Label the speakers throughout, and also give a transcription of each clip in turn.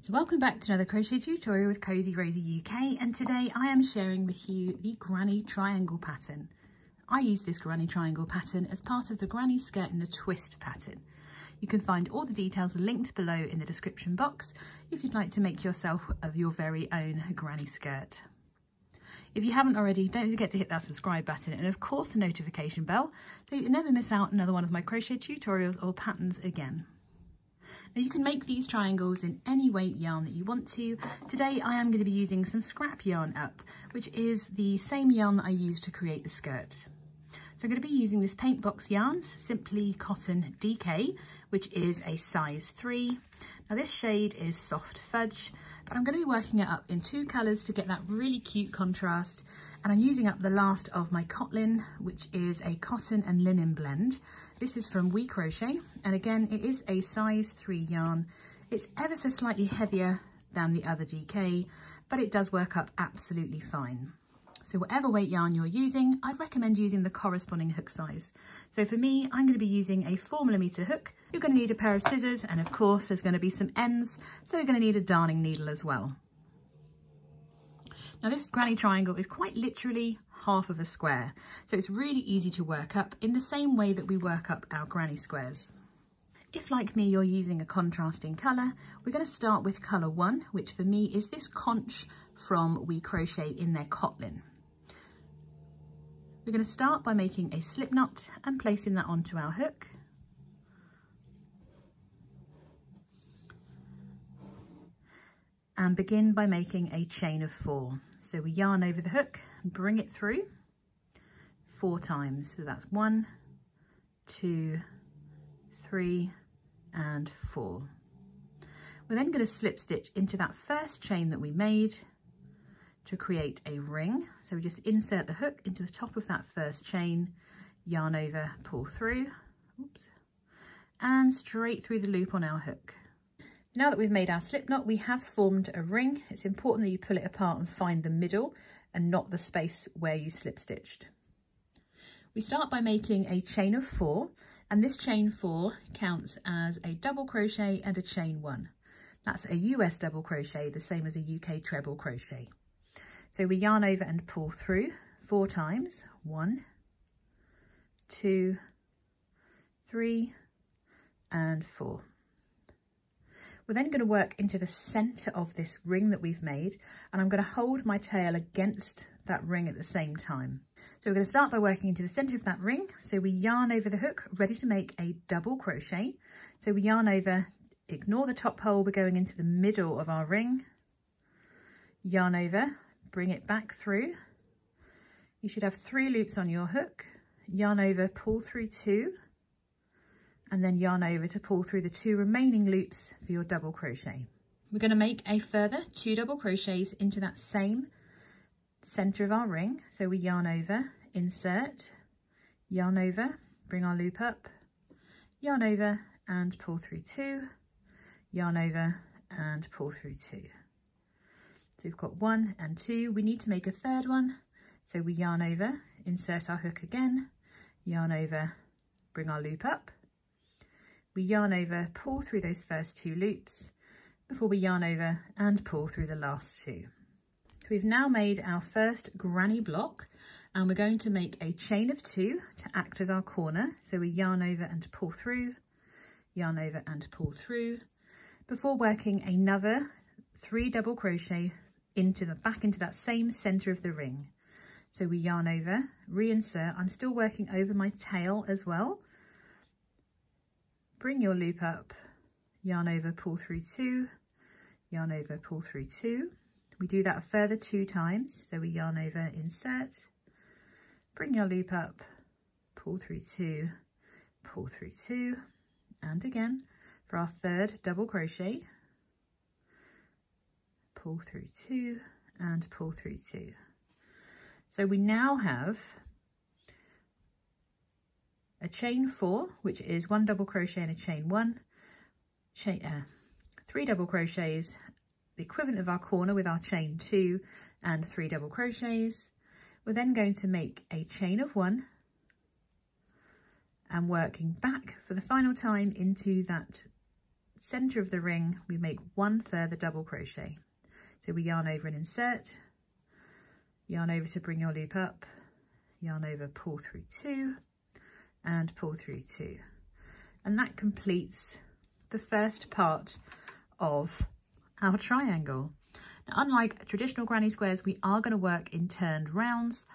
Speaker 1: Welcome back to another crochet tutorial with Cozy Rosie UK, and today I am sharing with you the granny triangle pattern. I use this granny triangle pattern as part of the granny skirt in the twist pattern. You can find all the details linked below in the description box if you'd like to make yourself of your very own granny skirt. If you haven't already, don't forget to hit that subscribe button and of course the notification bell so you never miss out another one of my crochet tutorials or patterns again. Now you can make these triangles in any weight yarn that you want to. Today I am going to be using some scrap yarn up, which is the same yarn that I used to create the skirt. So I'm going to be using this Paint Box Yarns Simply Cotton DK, which is a size 3. Now this shade is Soft Fudge, but I'm going to be working it up in 2 colours to get that really cute contrast. And I'm using up the last of my Cotlin, which is a cotton and linen blend. This is from We Crochet, and again it is a size 3 yarn. It's ever so slightly heavier than the other DK, but it does work up absolutely fine. So whatever weight yarn you're using, I'd recommend using the corresponding hook size. So for me, I'm going to be using a 4mm hook. You're going to need a pair of scissors, and of course there's going to be some ends, so you're going to need a darning needle as well. Now this granny triangle is quite literally half of a square, so it's really easy to work up in the same way that we work up our granny squares. If, like me, you're using a contrasting colour, we're going to start with colour 1, which for me is this conch from We Crochet in their Cotlin. We're going to start by making a slip knot and placing that onto our hook. And begin by making a chain of 4. So we yarn over the hook and bring it through 4 times. So that's 1, 2, 3 and 4. We're then going to slip stitch into that first chain that we made to create a ring. So we just insert the hook into the top of that first chain, yarn over, pull through, oops, and straight through the loop on our hook. Now that we've made our slip knot, we have formed a ring. It's important that you pull it apart and find the middle and not the space where you slip stitched. We start by making a chain of 4, and this chain 4 counts as a double crochet and a chain 1. That's a US double crochet, the same as a UK treble crochet. So we yarn over and pull through 4 times, 1, 2, 3 and 4. We're then going to work into the centre of this ring that we've made, and I'm going to hold my tail against that ring at the same time. So we're going to start by working into the centre of that ring. So we yarn over the hook, ready to make a double crochet. So we yarn over, ignore the top hole, we're going into the middle of our ring, yarn over, bring it back through. You should have 3 loops on your hook, yarn over, pull through 2, and then yarn over to pull through the 2 remaining loops for your double crochet. We're going to make a further 2 double crochets into that same centre of our ring. So we yarn over, insert, yarn over, bring our loop up, yarn over and pull through 2, yarn over and pull through 2. So we've got 1 and 2. We need to make a third one. So we yarn over, insert our hook again, yarn over, bring our loop up. We yarn over, pull through those first 2 loops before we yarn over and pull through the last 2. So we've now made our first granny block, and we're going to make a chain of 2 to act as our corner. So we yarn over and pull through, yarn over and pull through before working another 3 double crochet back into that same centre of the ring. So we yarn over, reinsert. I'm still working over my tail as well. Bring your loop up, yarn over, pull through 2, yarn over, pull through 2. We do that a further 2 times. So we yarn over, insert, bring your loop up, pull through 2, pull through 2, and again for our third double crochet, pull through 2 and pull through 2. So we now have a chain 4, which is 1 double crochet and a chain 1, 3 double crochets, the equivalent of our corner with our chain 2 and 3 double crochets. We're then going to make a chain of 1 and working back for the final time into that center of the ring, we make one further double crochet. So we yarn over and insert, yarn over to bring your loop up, yarn over, pull through 2 and pull through 2. And that completes the first part of our triangle. Now, unlike traditional granny squares, we are going to work in turned rounds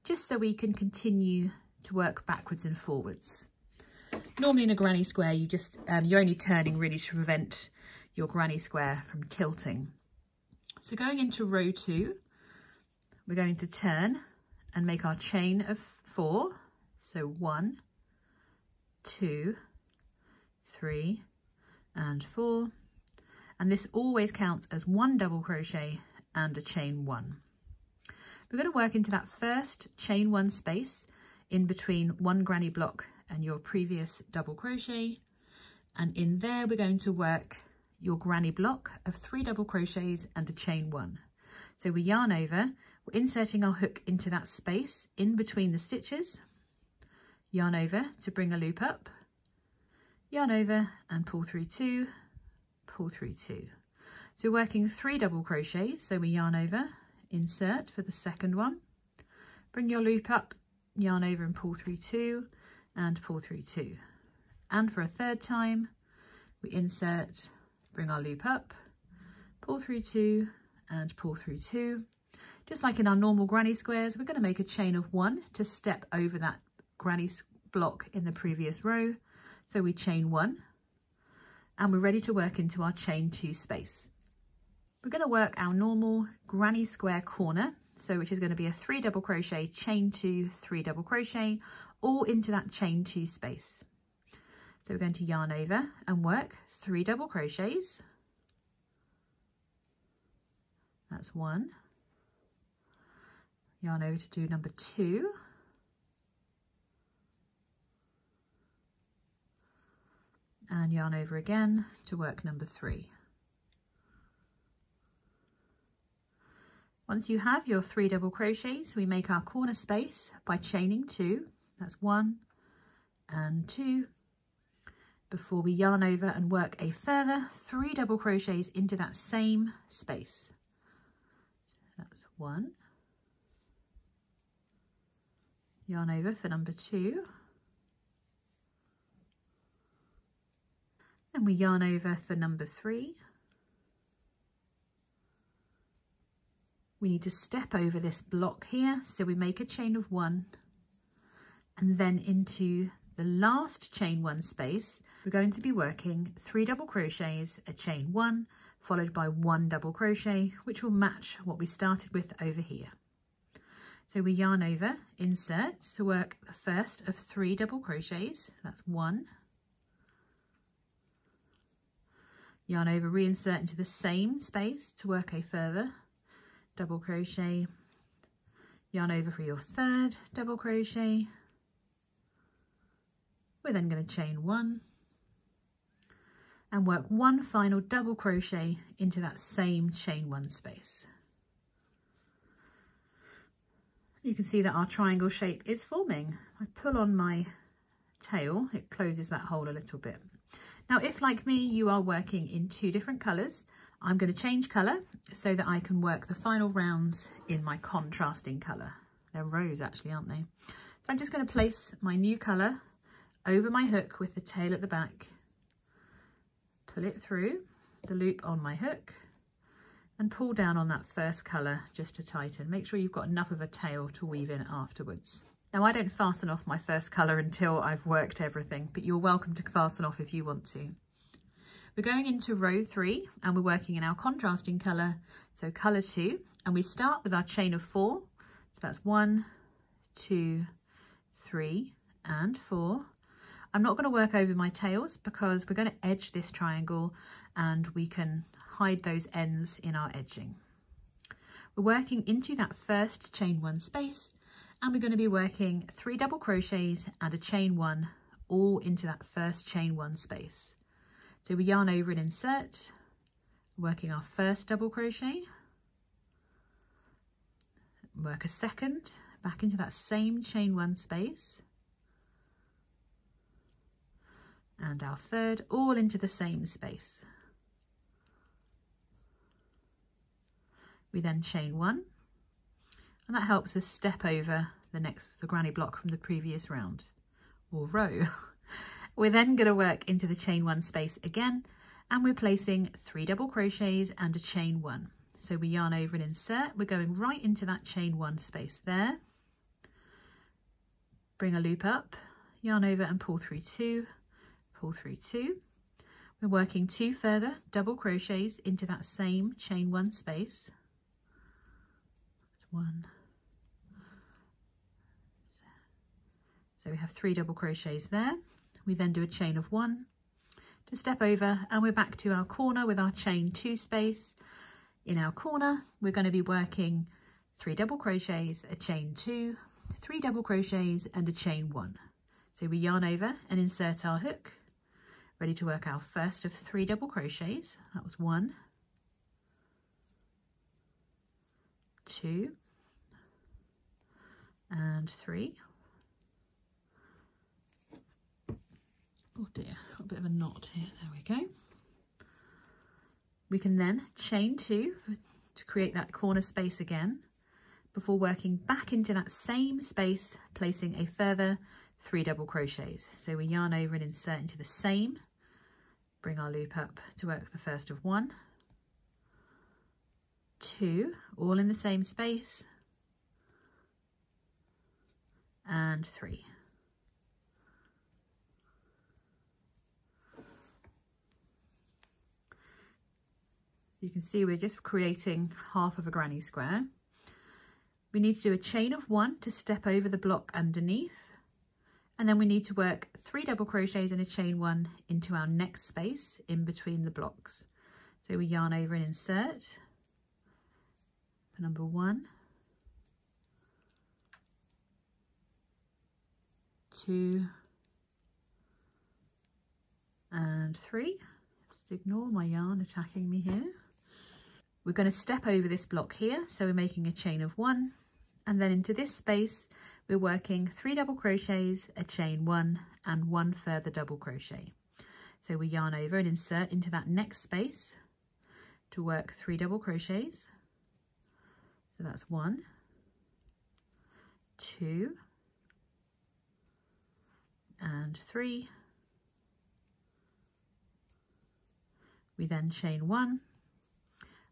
Speaker 1: just so we can continue to work backwards and forwards. Normally in a granny square, you're only turning really to prevent your granny square from tilting. So going into row 2, we're going to turn and make our chain of 4. So 1, 2, 3 and 4. And this always counts as one double crochet and a chain 1. We're going to work into that first chain 1 space in between one granny block and your previous double crochet, and in there we're going to work your granny block of 3 double crochets and a chain 1. So we yarn over, we're inserting our hook into that space in between the stitches, yarn over to bring a loop up, yarn over and pull through 2, pull through 2. So we're working 3 double crochets, so we yarn over, insert for the second one, bring your loop up, yarn over and pull through 2 and pull through 2. And for a third time, we insert, bring our loop up, pull through 2 and pull through 2. Just like in our normal granny squares, we're going to make a chain of 1 to step over that granny block in the previous row. So we chain 1 and we're ready to work into our chain 2 space. We're going to work our normal granny square corner, so which is going to be a 3 double crochet, chain 2, 3 double crochet, all into that chain 2 space. So we're going to yarn over and work 3 double crochets. That's 1. Yarn over to do number 2. And yarn over again to work number 3. Once you have your 3 double crochets, we make our corner space by chaining 2. That's 1 and 2, before we yarn over and work a further 3 double crochets into that same space. That's 1, yarn over for number 2, and we yarn over for number 3. We need to step over this block here, so we make a chain of 1, and then into the last chain 1 space, we're going to be working 3 double crochets, a chain 1, followed by 1 double crochet, which will match what we started with over here. So we yarn over, insert to work the first of 3 double crochets, that's 1, yarn over, reinsert into the same space to work a further double crochet, yarn over for your 3rd double crochet. We're then going to chain 1 and work 1 final double crochet into that same chain 1 space. You can see that our triangle shape is forming. I pull on my tail, it closes that hole a little bit. Now, if like me, you are working in 2 different colours, I'm going to change colour so that I can work the final rounds in my contrasting colour. They're rows actually, aren't they? So I'm just going to place my new colour over my hook with the tail at the back, pull it through the loop on my hook and pull down on that first colour just to tighten. Make sure you've got enough of a tail to weave in afterwards. Now, I don't fasten off my first colour until I've worked everything, but you're welcome to fasten off if you want to. We're going into row 3 and we're working in our contrasting colour, so colour 2, and we start with our chain of 4. So that's 1, 2, 3 and 4. I'm not going to work over my tails because we're going to edge this triangle and we can hide those ends in our edging. We're working into that first chain 1 space and we're going to be working 3 double crochets and a chain 1 all into that first chain 1 space. So we yarn over and insert, working our first double crochet, work a second back into that same chain 1 space, and our third, all into the same space. We then chain 1, and that helps us step over the granny block from the previous round or row. We're then going to work into the chain 1 space again, and we're placing 3 double crochets and a chain 1. So we yarn over and insert, we're going right into that chain 1 space there. Bring a loop up, yarn over and pull through 2, pull through 2. We're working 2 further double crochets into that same chain 1 space. 1. So we have 3 double crochets there. We then do a chain of 1 to step over, and we're back to our corner with our chain 2 space. In our corner, we're going to be working 3 double crochets, a chain 2, 3 double crochets and a chain 1. So we yarn over and insert our hook, ready to work our first of 3 double crochets. That was 1, 2 and 3. Oh dear, got a bit of a knot here. There we go. We can then chain 2 to create that corner space again before working back into that same space, placing a further 3 double crochets. So we yarn over and insert into the same, bring our loop up to work the first of 1, 2, all in the same space, and 3. You can see we're just creating half of a granny square. We need to do a chain of 1 to step over the block underneath, and then we need to work 3 double crochets and a chain 1 into our next space in between the blocks. So we yarn over and insert for number 1, 2 and 3. Just ignore my yarn attacking me here. We're going to step over this block here, so we're making a chain of 1, and then into this space we're working 3 double crochets, a chain 1 and 1 further double crochet. So we yarn over and insert into that next space to work 3 double crochets. So that's 1, 2 and 3. We then chain 1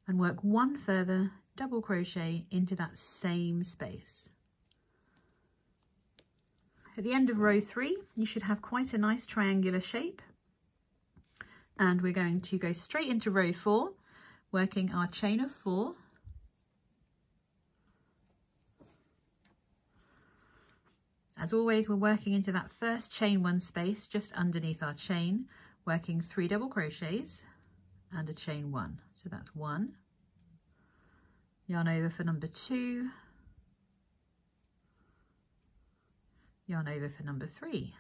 Speaker 1: and work 1 further double crochet into that same space. At the end of row 3, you should have quite a nice triangular shape, and we're going to go straight into row 4, working our chain of 4. As always, we're working into that first chain 1 space just underneath our chain, working 3 double crochets and a chain 1. So that's 1. Yarn over for number 2. Yarn over for number 3.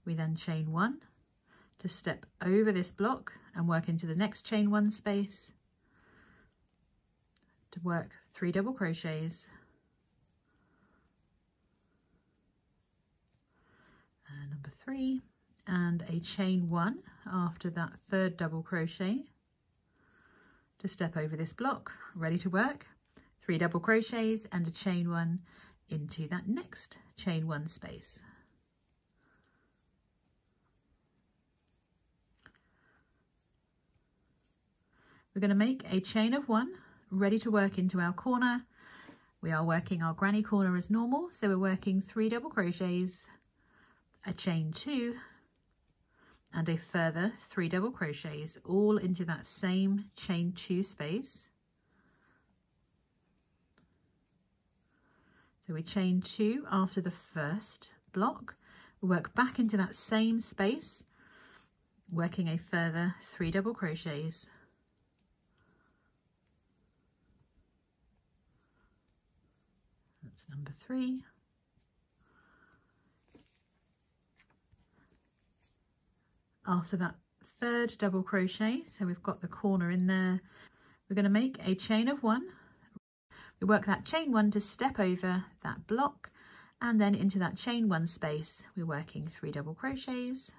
Speaker 1: We then chain 1 to step over this block and work into the next chain 1 space to work 3 double crochets and number 3 and a chain 1 after that third double crochet to step over this block, ready to work 3 double crochets and a chain 1 into that next chain 1 space. We're going to make a chain of 1 ready to work into our corner. We are working our granny corner as normal, so we're working 3 double crochets, a chain 2 and a further 3 double crochets, all into that same chain 2 space. So we chain 2 after the first block, we work back into that same space, working a further 3 double crochets. That's number 3. After that third double crochet, so we've got the corner in there, we're going to make a chain of 1. We work that chain 1 to step over that block and then into that chain 1 space we're working 3 double crochets,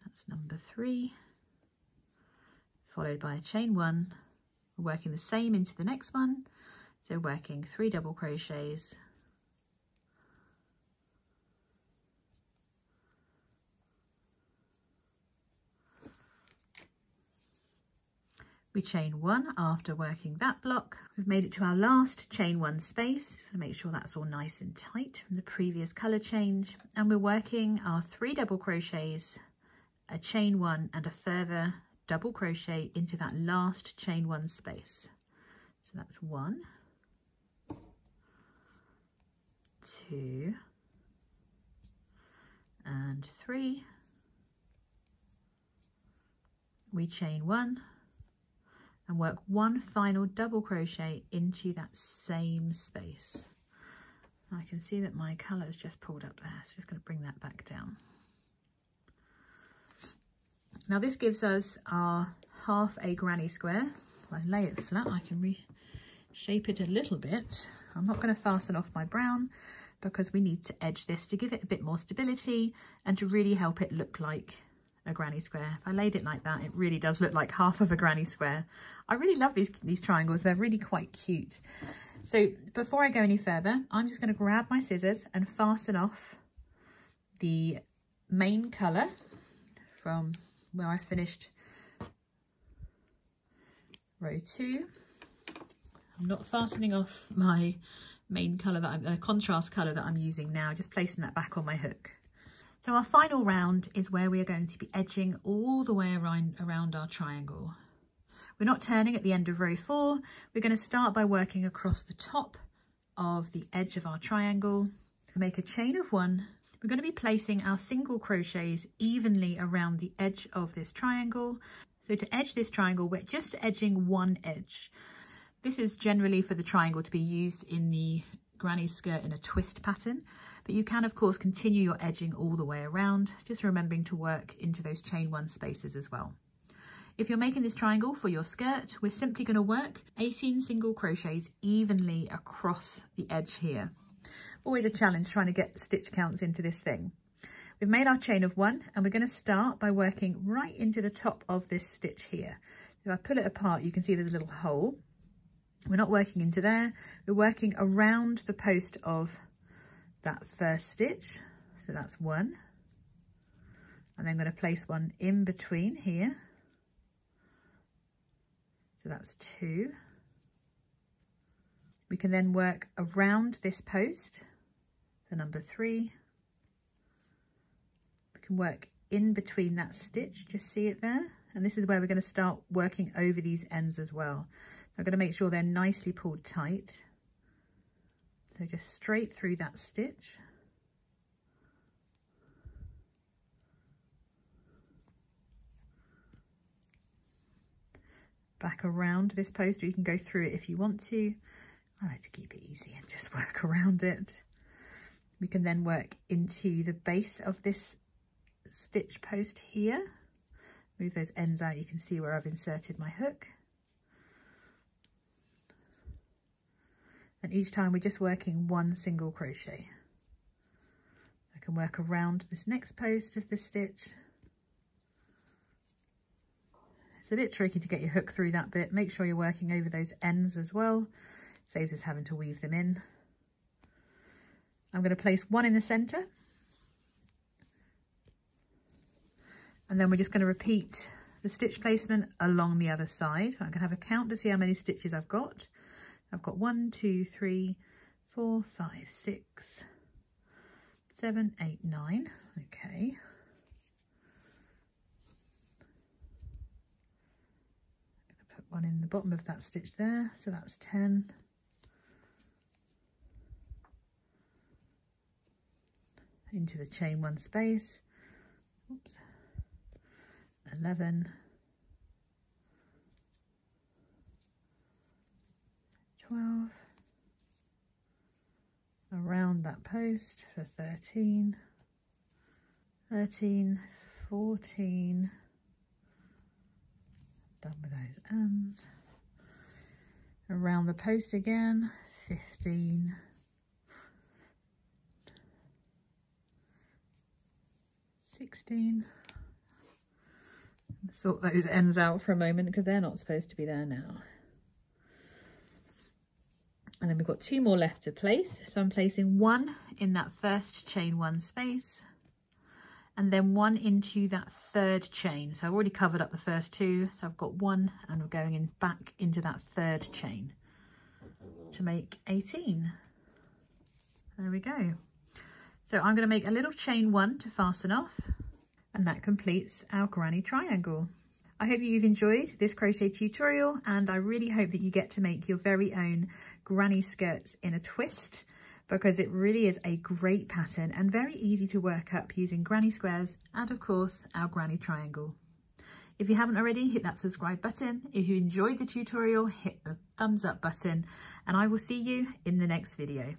Speaker 1: that's number 3, followed by a chain 1. We're working the same into the next one, so working 3 double crochets, we chain 1 after working that block. We've made it to our last chain 1 space, so make sure that's all nice and tight from the previous colour change, and we're working our 3 double crochets, a chain 1 and a further double crochet into that last chain 1 space. So that's 1, 2 and 3. We chain 1 and work 1 final double crochet into that same space. I can see that my colour has just pulled up there, so just going to bring that back down. Now this gives us our half a granny square. If I lay it flat, I can reshape it a little bit. I'm not going to fasten off my brown because we need to edge this to give it a bit more stability and to really help it look like a granny square. If I laid it like that, it really does look like half of a granny square. I really love these triangles. They're really quite cute. So before I go any further, I'm just going to grab my scissors and fasten off the main colour from where I finished row 2. I'm not fastening off my main colour, that contrast colour that I'm using now, just placing that back on my hook. So our final round is where we are going to be edging all the way around our triangle. We're not turning at the end of row 4. We're going to start by working across the top of the edge of our triangle. Make a chain of 1. We're going to be placing our single crochets evenly around the edge of this triangle. So to edge this triangle, we're just edging one edge. This is generally for the triangle to be used in the granny skirt in a twist pattern, but you can of course continue your edging all the way around, just remembering to work into those chain 1 spaces as well. If you're making this triangle for your skirt, we're simply going to work 18 single crochets evenly across the edge here. Always a challenge trying to get stitch counts into this thing. We've made our chain of 1 and we're going to start by working right into the top of this stitch here. If I pull it apart, you can see there's a little hole. We're not working into there, we're working around the post of that first stitch. So that's 1. And then I'm going to place 1 in between here. So that's 2. We can then work around this post for number 3. We can work in between that stitch, just see it there. And this is where we're going to start working over these ends as well. So I'm going to make sure they're nicely pulled tight. So just straight through that stitch. Back around this post, or you can go through it if you want to. I like to keep it easy and just work around it. We can then work into the base of this stitch post here. Move those ends out, you can see where I've inserted my hook. And each time we're just working 1 single crochet. I can work around this next post of the stitch. It's a bit tricky to get your hook through that bit. Make sure you're working over those ends as well. Saves us having to weave them in. I'm going to place 1 in the centre. And then we're just going to repeat the stitch placement along the other side. I'm going to have a count to see how many stitches I've got. I've got 1, 2, 3, 4, 5, 6, 7, 8, 9. Okay. I'm going to put 1 in the bottom of that stitch there, so that's 10. Into the chain 1 space. Oops. 11. 12, around that post for 13, 13, 14, done with those ends, around the post again, 15, 16. Sort those ends out for a moment because they're not supposed to be there now. And then we've got 2 more left to place. So I'm placing 1 in that first chain 1 space and then 1 into that 3rd chain. So I've already covered up the first 2. So I've got 1 and we're going in back into that 3rd chain to make 18. There we go. So I'm going to make a little chain 1 to fasten off, and that completes our granny triangle. I hope that you've enjoyed this crochet tutorial, and I really hope that you get to make your very own granny skirts in a twist, because it really is a great pattern and very easy to work up using granny squares and of course our granny triangle. If you haven't already, hit that subscribe button. If you enjoyed the tutorial, hit the thumbs up button, and I will see you in the next video.